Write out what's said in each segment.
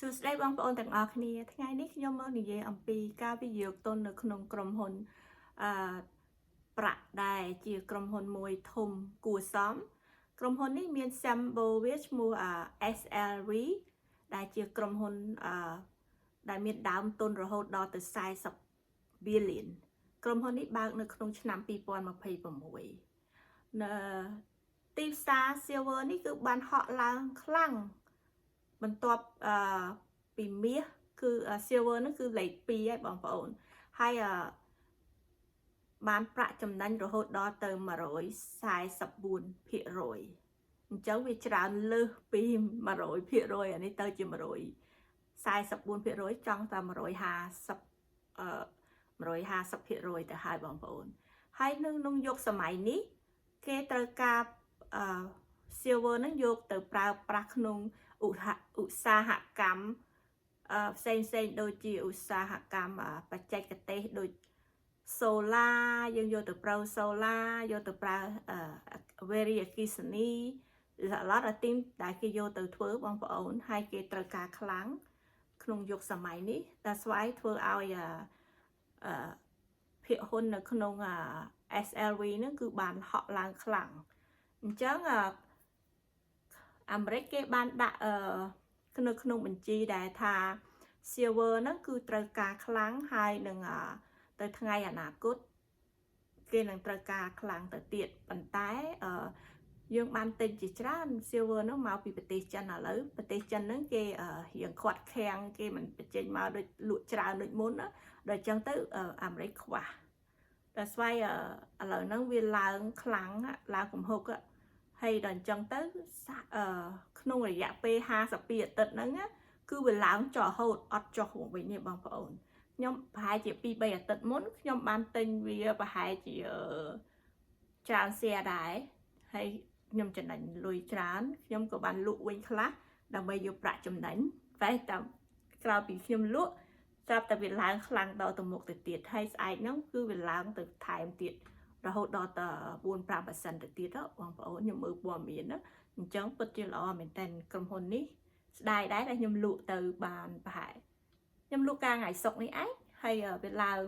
សួស្តីបងប្អូនទាំងអស់គ្នាថ្ងៃនេះខ្ញុំមកនិយាយអំពីការវិនិយោគទុននៅក្នុងក្រុមហ៊ុនប្រាក់ដែលជាក្រុមហ៊ុនមួយធំគួរសមក្រុមហ៊ុននេះមាន symbol វាឈ្មោះ SLV ដែលជាក្រុមហ៊ុនដែលមានដើមទុនរហូតដល់ទៅ40 billion ក្រុមហ៊ុននេះបើកនៅក្នុងឆ្នាំ2026នៅទីផ្សារ silver នេះគឺបានហក់ឡើងខ្លាំងបន្ទាប់ពីមាសគឺ silver នោះគឺលេខ2ហើយបងប្អូនហើយបានប្រាក់ចំណេញរហូតដល់ទៅ144%អញ្ចឹងវាច្រើនលើសពី 100% អានេះទៅជា 144% ចង់តែ 150% ទៅហើយបងប្អូនហើយក្នុងយុគសម័យនេះគេត្រូវការ silver នឹងយកទៅប្រើប្រាស់ក្នុងឧស្សាហកម្មផ្សេងដូចជាឧស្សាហកម្មបច្ចេកទេសដូច solar យើងយកទៅប្រើ solar យកទៅប្រើ very អគ្គិសនី a lot of things ដែលគេយកទៅធ្វើបងប្អូនហើយគេត្រូវការខ្លាំងក្នុងយុគសម័យនេះតែស្វ័យធ្វើឲ្យភាគហ៊ុននៅក្នុង SLV ហ្នឹងគឺបានហក់ឡើងខ្លាំងអញ្ចឹងអាមេរិកគេបានដាក់នៅក្នុងបញ្ជីដែលថា silver ហ្នឹងគឺត្រូវការខ្លាំងហើយនឹងទៅថ្ងៃអនាគតគេនឹងត្រូវការខ្លាំងទៅទៀតប៉ុន្តែយើងបានទិញជាច្រើន silver ហ្នឹងមកពីប្រទេសចិនឥឡូវប្រទេសចិនហ្នឹងគេរៀងខាត់ខាំងគេមិនបញ្ចេញមកដូចលក់ច្រើនដូចមុនណាដល់អញ្ចឹងទៅអាមេរិកខ្វះតែស្វ័យឥឡូវហ្នឹងវាឡើងខ្លាំងឡើងគំហុកហើយដល់អញ្ចឹងទៅក្នុងរយៈពេល52អាទិត្យហ្នឹងគឺវាឡើងចុះរហូតអត់ចុះវិញទេបងប្អូនខ្ញុំប្រហែលជា 2-3 អាទិត្យមុនខ្ញុំបានទិញវាប្រហែលជាច្រើនសៀដែរហើយខ្ញុំចំណេញលុយច្រើនខ្ញុំក៏បានលក់វិញខ្លះដើម្បីយកប្រាក់ចំណេញតែក្រោយពីខ្ញុំលក់ស្រាប់តែវាឡើងខ្លាំងដល់ទៅមុខទៅទៀតហើយស្អែកហ្នឹងគឺវាឡើងទៅថែមទៀតរហូតដល់ទៅ 4-5% ទៅទៀតបងប្អូនខ្ញុំមើលព័ត៌មានណាអញ្ចឹងពិតជាល្អមែនតើក្រុមហ៊ុននេះស្ដាយដែរដែលខ្ញុំលក់ទៅបានប្រហែលខ្ញុំលក់ការថ្ងៃសុក្រនេះឯងហើយវាឡើង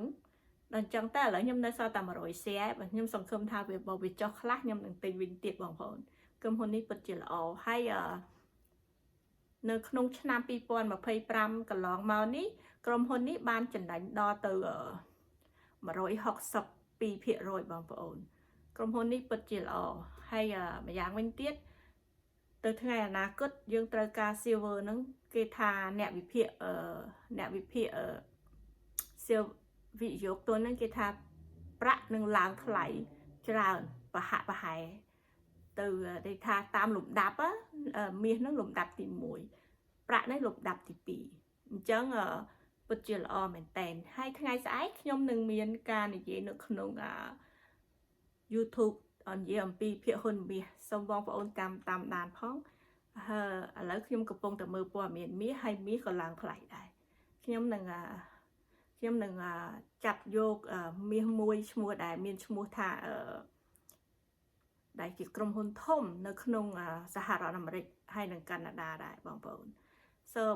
ដល់អញ្ចឹងតែឥឡូវខ្ញុំនៅសល់តែ100 share បើខ្ញុំសង្ឃឹមថាវាចុះខ្លះខ្ញុំនឹងទិញវិញទៀតបងប្អូនក្រុមហ៊ុននេះពិតជាល្អហើយនៅក្នុងឆ្នាំ2025កន្លងមកនេះក្រុមហ៊ុននេះបានចំណេញដល់ទៅ162% បងប្អូនក្រុមហ៊ុននេះពិតជាល្អហើយម្យ៉ាងវិញទៀតទៅថ្ងៃអនាគតយើងត្រូវការ silver ហ្នឹងគេថាអ្នកវិភាគវិនិយោគទុនហ្នឹងគេថាប្រាក់នឹងឡើងថ្លៃច្រើនប្រហាក់ប្រហែលទៅគេថាតាមលំដាប់មាសហ្នឹងលំដាប់ទី1ប្រាក់នេះលំដាប់ទី2អញ្ចឹងពិតជាល្អមែនតែនហើយថ្ងៃស្អែកខ្ញុំនឹងមានការនិយាយនៅក្នុងYouTube និយាយអំពីភាគហ៊ុនមាសសូមបងប្អូនតាមដានផងឥឡូវខ្ញុំកំពុងតែមើលព័ត៌មានមាសហើយមាសក៏ឡើងថ្លៃដែរខ្ញុំនឹងចាប់យកមាសមួយឈ្មោះដែលមានឈ្មោះថាដែលជាក្រុមហ៊ុនធំនៅក្នុងសហរដ្ឋអាមេរិកហើយនិងកាណាដាដែរបងប្អូន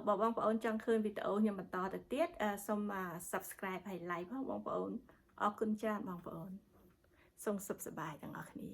បើបងប្អូនចង់ឃើញវីដេអូខ្ញុំបន្តទៅទៀតសូម subscribe ហើយ like ផងបងប្អូនអរគុណច្រើនបងប្អូនសូមសុខសប្បាយទាំងអស់គ្នា